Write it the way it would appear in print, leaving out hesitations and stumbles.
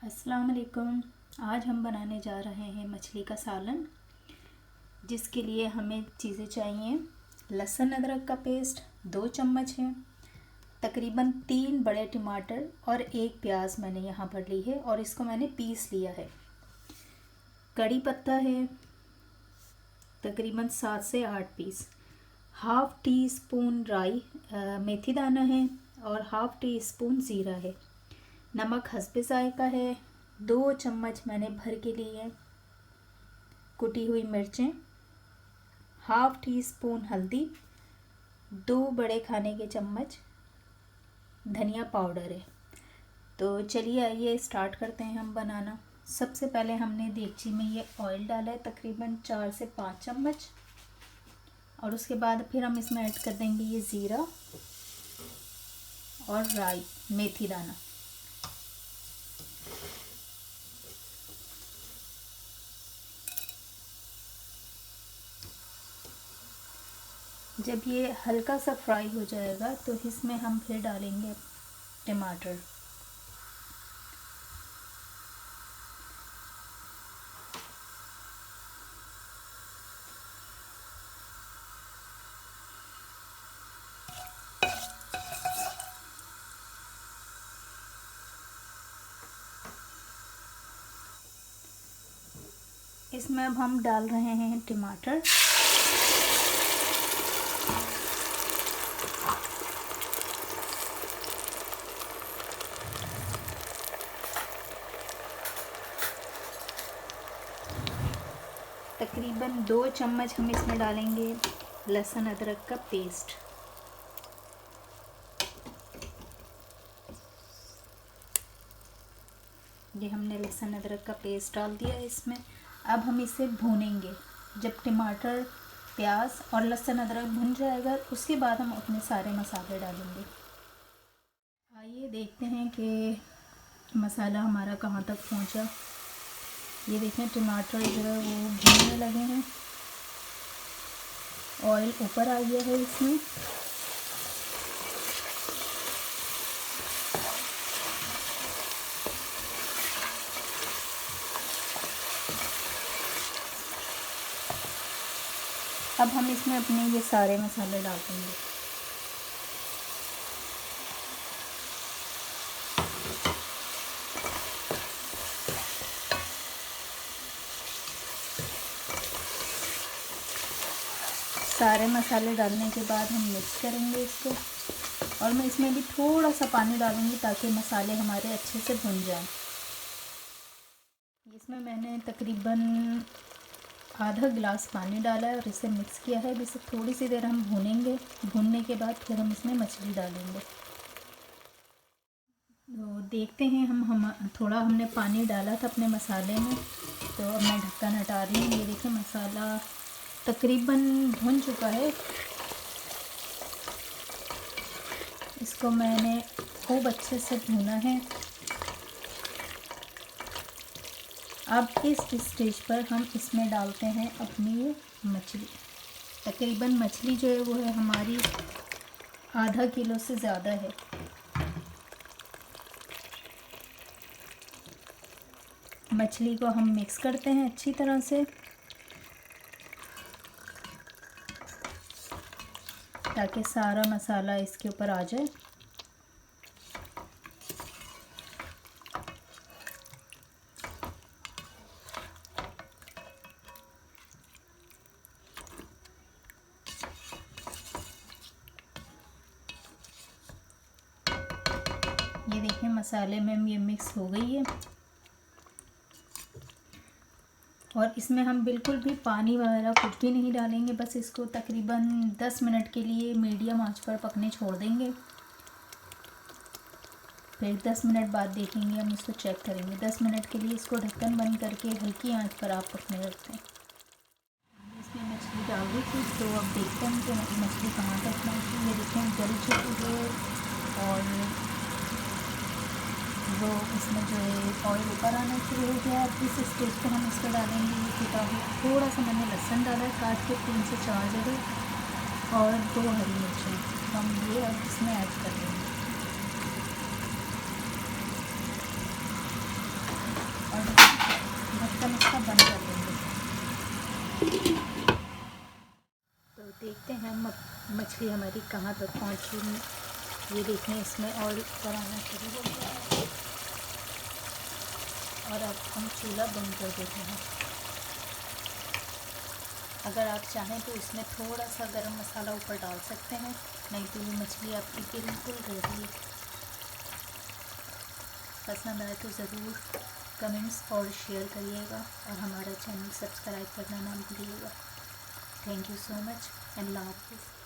अस्सलाम वालेकुम। आज हम बनाने जा रहे हैं मछली का सालन, जिसके लिए हमें चीज़ें चाहिए। लहसुन अदरक का पेस्ट 2 चम्मच है, तकरीबन 3 बड़े टमाटर और 1 प्याज मैंने यहाँ पर ली है और इसको मैंने पीस लिया है। कड़ी पत्ता है तकरीबन 7 से 8 पीस। हाफ़ टी स्पून राई मेथी दाना है और हाफ़ टी स्पून ज़ीरा है। नमक हस्बे ज़ायक़ा है। 2 चम्मच मैंने भर के लिए है। कुटी हुई मिर्चें, हाफ़ टी स्पून हल्दी, 2 बड़े खाने के चम्मच धनिया पाउडर है। तो चलिए आइए स्टार्ट करते हैं हम बनाना। सबसे पहले हमने देगची में ये ऑयल डाला है तकरीबन 4 से 5 चम्मच, और उसके बाद फिर हम इसमें ऐड कर देंगे ये ज़ीरा और राई मेथी दाना। जब ये हल्का सा फ्राई हो जाएगा तो इसमें हम फिर डालेंगे टमाटर। इसमें अब हम डाल रहे हैं टमाटर। तकरीबन 2 चम्मच हम इसमें डालेंगे लहसुन अदरक का पेस्ट। ये हमने लहसुन अदरक का पेस्ट डाल दिया है इसमें। अब हम इसे भूनेंगे। जब टमाटर, प्याज और लहसुन अदरक भुन जाएगा उसके बाद हम अपने सारे मसाले डालेंगे। आइए देखते हैं कि मसाला हमारा कहाँ तक पहुँचा। ये देखें टमाटर जो है वो भूनने लगे हैं, ऑयल ऊपर आ गया है इसमें। अब हम इसमें अपने ये सारे मसाले डाल देंगे। सारे मसाले डालने के बाद हम मिक्स करेंगे इसको, और मैं इसमें भी थोड़ा सा पानी डालूंगी ताकि मसाले हमारे अच्छे से भुन जाएं। इसमें मैंने तकरीबन आधा गिलास पानी डाला है और इसे मिक्स किया है। इसे थोड़ी सी देर हम भूनेंगे। भूनने के बाद फिर हम इसमें मछली डालेंगे। तो देखते हैं हम थोड़ा हमने पानी डाला था अपने मसाले में, तो अब मैं ढक्कन हटा रही हूँ। ये देखिए मसाला तकरीबन भुन चुका है। इसको मैंने खूब अच्छे से भुना है। अब इस स्टेज पर हम इसमें डालते हैं अपनी ये मछली। तकरीबन मछली जो है वो है हमारी आधा किलो से ज़्यादा है। मछली को हम मिक्स करते हैं अच्छी तरह से ताकि सारा मसाला इसके ऊपर आ जाए। ये देखिए मसाले में ये मिक्स हो गई है, और इसमें हम बिल्कुल भी पानी वगैरह कुछ भी नहीं डालेंगे। बस इसको तकरीबन 10 मिनट के लिए मीडियम आंच पर पकने छोड़ देंगे। फिर 10 मिनट बाद देखेंगे, हम इसको चेक करेंगे। 10 मिनट के लिए इसको ढक्कन बंद करके हल्की आंच पर आप पकने रखते हैं। इसमें मछली डाल दी थी, तो अब देखते हैं कि मछली कहाँ तक पहुँची। ये देखें जल चुकी है और वो इसमें जो है ऑयल ऊपर आना शुरू हो गया। अब इस स्टेज पे हम इसको डालेंगे ये कुटा हुआ, थोड़ा सा मैंने लहसुन डाला है काट के 3 से 4 जगह, और 2 हरी मिर्चें। तो हम ये अब इसमें ऐड कर देंगे। हम इसका बंद कर देंगे। तो देखते हैं मछली हमारी कहाँ तक पहुँची। ये देखें, इसमें ऑयल ऊपर आना शुरू हो गया है। और अब हम चूल्हा बंद कर देते हैं। अगर आप चाहें तो इसमें थोड़ा सा गरम मसाला ऊपर डाल सकते हैं, नहीं तो ये मछली आपकी बिल्कुल रेडी है। पसंद आए तो ज़रूर कमेंट्स और शेयर करिएगा और हमारा चैनल सब्सक्राइब करना ना भूलिएगा। थैंक यू सो मच, अल्लाह हाफ़िज़।